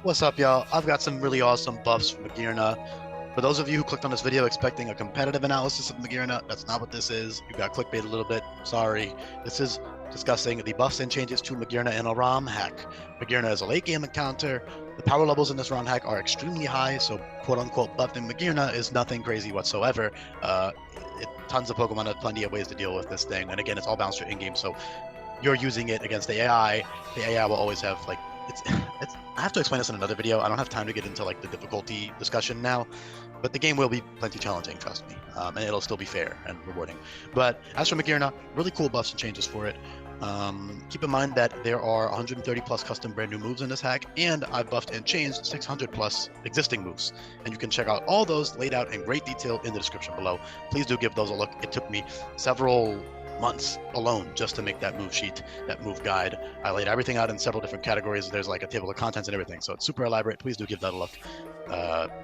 What's up, y'all? I've got some really awesome buffs from Magearna. For those of you who clicked on this video expecting a competitive analysis of Magearna, that's not what this is. You got clickbait a little bit. Sorry. This is discussing the buffs and changes to Magearna in a ROM hack. Magearna is a late game encounter. The power levels in this ROM hack are extremely high, so quote unquote buffing Magearna is nothing crazy whatsoever. Tons of Pokemon have plenty of ways to deal with this thing. And again, it's all balanced in game, so you're using it against the AI. The AI will always have like it's I have to explain this in another video. I don't have time to get into like the difficulty discussion now, but the game will be plenty challenging, trust me, and it'll still be fair and rewarding. But as for Magearna, really cool buffs and changes for it. Keep in mind that there are 130 plus custom brand new moves in this hack, and I've buffed and changed 600 plus existing moves, and you can check out all those laid out in great detail in the description below. Please do give those a look. It took me several months alone just to make that move sheet, that move guide. I laid everything out in several different categories. There's like a table of contents and everything, so it's super elaborate. Please do give that a look.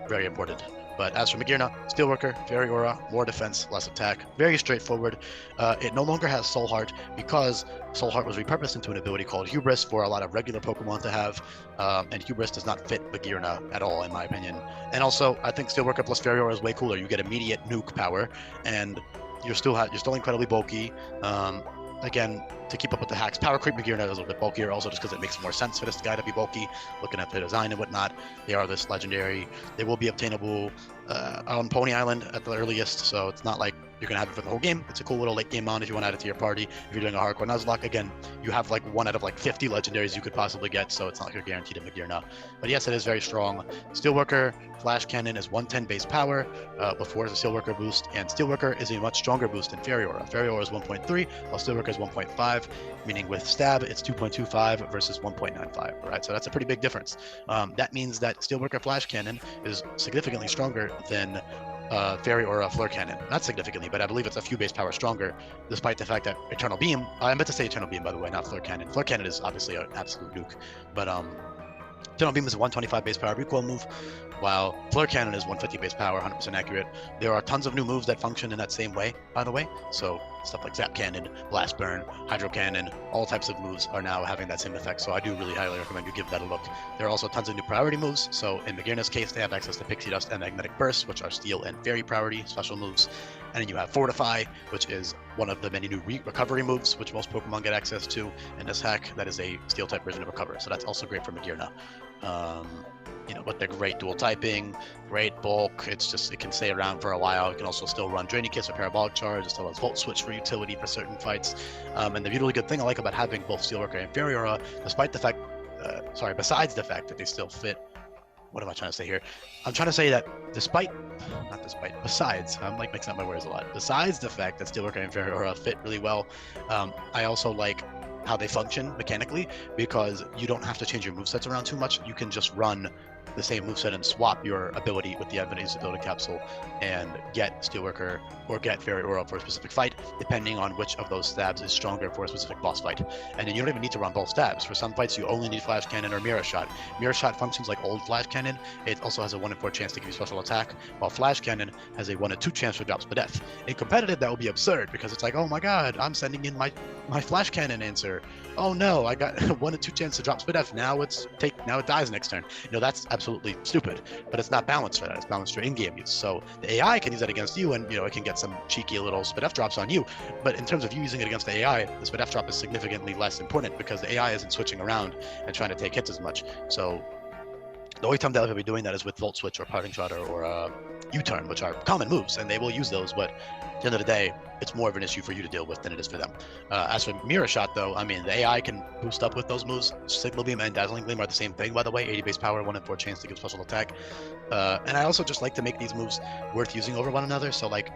Very important. But as for Magearna, Steelworker, Fairy Aura, more defense, less attack. Very straightforward. It no longer has Soul Heart because Soul Heart was repurposed into an ability called Hubris for a lot of regular Pokemon to have, and Hubris does not fit Magearna at all, in my opinion. And also, I think Steelworker plus Fairy Aura is way cooler. You get immediate nuke power, and you're still incredibly bulky. Again, to keep up with the hacks, Power Creep Magearna is a little bit bulkier, also just because it makes more sense for this guy to be bulky. Looking at the design and whatnot, they are this legendary. They will be obtainable on Pony Island at the earliest, so it's not like you're gonna have it for the whole game. It's a cool little late game mon if you want to add it to your party. If you're doing a hardcore Nuzlocke, again, you have like 1 out of like 50 legendaries you could possibly get, so it's not like you're guaranteed a Magearna. But yes, it is very strong. Steelworker Flash Cannon is 110 base power before the Steelworker boost, and Steelworker is a much stronger boost than Fairy Aura. Fairy Aura is 1.3, while Steelworker is 1.5, meaning with Stab it's 2.25 versus 1.95. Right, so that's a pretty big difference. That means that Steelworker Flash Cannon is significantly stronger than Fairy Aura Flare Cannon. Not significantly, but I believe it's a few base power stronger, despite the fact that Eternal Beam, I meant to say Eternal Beam, by the way, not Flare Cannon. Flare Cannon is obviously an absolute nuke, but Eternal Beam is a 125 base power recoil move, while Flare Cannon is 150 base power, 100% accurate. There are tons of new moves that function in that same way, by the way. So stuff like Zap Cannon, Blast Burn, Hydro Cannon, all types of moves are now having that same effect. So I do really highly recommend you give that a look. There are also tons of new priority moves. So in Magearna's case, they have access to Pixie Dust and Magnetic Burst, which are Steel and Fairy priority special moves. And then you have Fortify, which is one of the many new recovery moves, which most Pokemon get access to in this hack. That is a Steel type version of Recover. So that's also great for Magearna. But they're great dual typing, great bulk. It can stay around for a while. You can also still run Draining Kiss or Parabolic Charge. It still has Volt Switch for utility for certain fights. And the really good thing I like about having both Steelworker and Fairy Aura, besides the fact that they still fit. What am I trying to say here? I'm trying to say that besides, I'm like mixing up my words a lot. Besides the fact that Steelworker and Fairy Aura fit really well, I also like how they function mechanically, because you don't have to change your movesets around too much. You can just run the same moveset and swap your ability with the Advantageous Ability Capsule and get Steelworker or get Fairy Aura for a specific fight, depending on which of those stabs is stronger for a specific boss fight. And then you don't even need to run both stabs. For some fights, you only need Flash Cannon or Mirror Shot. Mirror Shot functions like old Flash Cannon. It also has a 1 in 4 chance to give you special attack, while Flash Cannon has a 1 in 2 chance to drop Spadef. In competitive, that would be absurd, because it's like, oh my god, I'm sending in my Flash Cannon answer. Oh no, I got 1 in 2 chance to drop Spadef. Now it dies next turn. That's absolutely stupid, but it's not balanced for that. It's balanced for in-game use. So the AI can use that against you, and it can get some cheeky little Spadef drops on you. But in terms of you using it against the AI, the Spadef drop is significantly less important, because the AI isn't switching around and trying to take hits as much. So the only time they'll ever be doing that is with Volt Switch or Parting Shot or U-Turn, which are common moves, and they will use those, but at the end of the day, it's more of an issue for you to deal with than it is for them. As for Mirror Shot, though, I mean, the AI can boost up with those moves. Signal Beam and Dazzling Gleam are the same thing, by the way. 80 base power, 1 in 4 chance to give special attack. And I also just like to make these moves worth using over one another. So, like,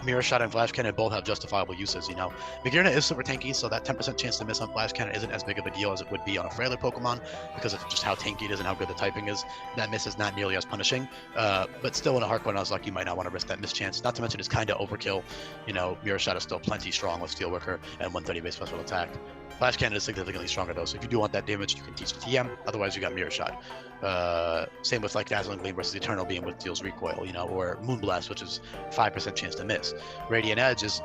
Mirror Shot and Flash Cannon both have justifiable uses, Magearna is super tanky, so that 10% chance to miss on Flash Cannon isn't as big of a deal as it would be on a frailer Pokemon, because of just how tanky it is and how good the typing is. That miss is not nearly as punishing, but still in a hardcore Nuzlocke, you might not want to risk that miss chance. Not to mention it's kind of overkill. Mirror Shot is still plenty strong with Steelworker and 130 base special attack. Flash Cannon is significantly stronger though, so if you do want that damage, you can teach the TM. Otherwise, you got Mirror Shot. Same with like Dazzling Gleam versus Eternal Beam, which deals recoil, or Moonblast, which is 5% chance to miss. Radiant Edge is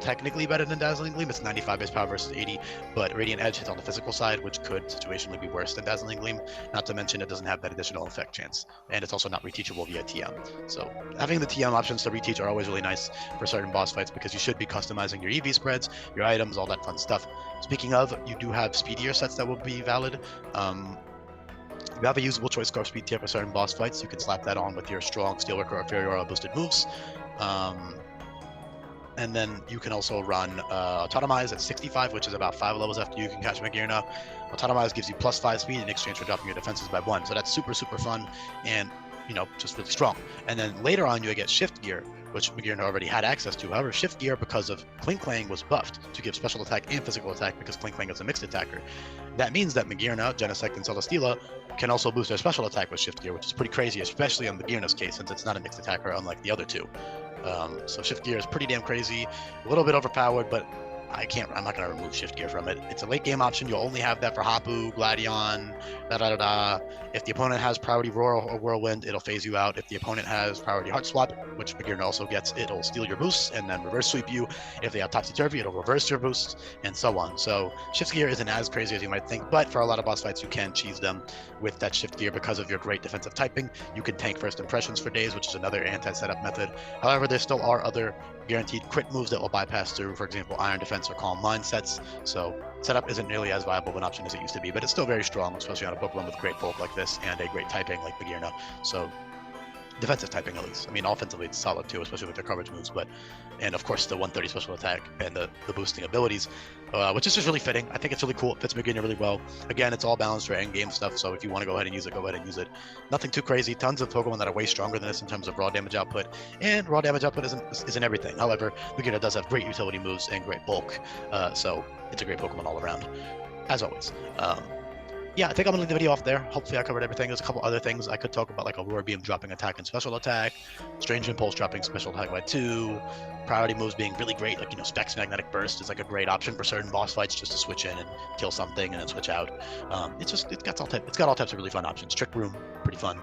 technically better than Dazzling Gleam. It's 95 base power versus 80, but Radiant Edge hits on the physical side, which could situationally be worse than Dazzling Gleam. Not to mention it doesn't have that additional effect chance, and it's also not reteachable via TM. So having the TM options to reteach are always really nice for certain boss fights because you should be customizing your EV spreads, your items, all that fun stuff. Speaking of, you do have speedier sets that will be valid. You have a usable choice scarf speed tier for certain boss fights. You can slap that on with your strong Steelworker or Fairy boosted moves. And then you can also run Autotomize at 65, which is about 5 levels after you can catch Magearna. Autotomize gives you +5 speed in exchange for dropping your defenses by 1. So that's super, super fun and, you know, just really strong. And then later on, you get Shift Gear, which Magearna already had access to. However, Shift Gear, because of Cling Clang, was buffed to give special attack and physical attack because Cling Clang is a mixed attacker. That means that Magearna, Genesect, and Celesteela can also boost their special attack with Shift Gear, which is pretty crazy, especially on Magearna's case, since it's not a mixed attacker unlike the other two. So Shift Gear is pretty damn crazy, a little bit overpowered, but I'm not going to remove Shift Gear from it. It's a late game option. You'll only have that for Hapu, Gladion, If the opponent has priority Roar or Whirlwind, it'll phase you out. If the opponent has priority Heart Swap, which Magearna also gets, it'll steal your boosts and then reverse sweep you. If they have Topsy-Turvy, it'll reverse your boosts, and so on. So Shift Gear isn't as crazy as you might think, but for a lot of boss fights, you can cheese them with that Shift Gear because of your great defensive typing. You can tank first impressions for days, which is another anti-setup method. However, there still are other guaranteed crit moves that will bypass through, for example, Iron Defense or Calm Mind sets. So setup isn't nearly as viable of an option as it used to be, but it's still very strong, especially on a Pokemon with great bulk like this and a great typing like Magearna. So defensive typing at least. I mean, offensively it's solid too, especially with their coverage moves, and of course the 130 special attack and the boosting abilities, which is just really fitting. I think it's really cool. It fits Magearna really well. Again, it's all balanced for end game stuff, so if you want to go ahead and use it, go ahead and use it. Nothing too crazy. Tons of Pokemon that are way stronger than this in terms of raw damage output, and raw damage output isn't everything. However, Magearna does have great utility moves and great bulk, so it's a great Pokemon all around, as always. Yeah, I think I'm gonna leave the video off there. Hopefully I covered everything. There's a couple other things I could talk about, like Aurora Beam dropping attack and special attack, Strange Impulse dropping special attack by 2, priority moves being really great, like, you know, Specs Magnetic Burst is like a great option for certain boss fights, just to switch in and kill something and then switch out. It's got all types of really fun options. Trick Room, pretty fun.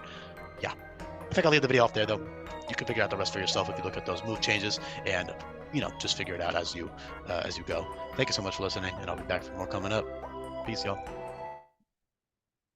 Yeah, I think I'll leave the video off there though. You can figure out the rest for yourself if you look at those move changes and, you know, just figure it out as you go. Thank you so much for listening, and I'll be back for more coming up. Peace, y'all.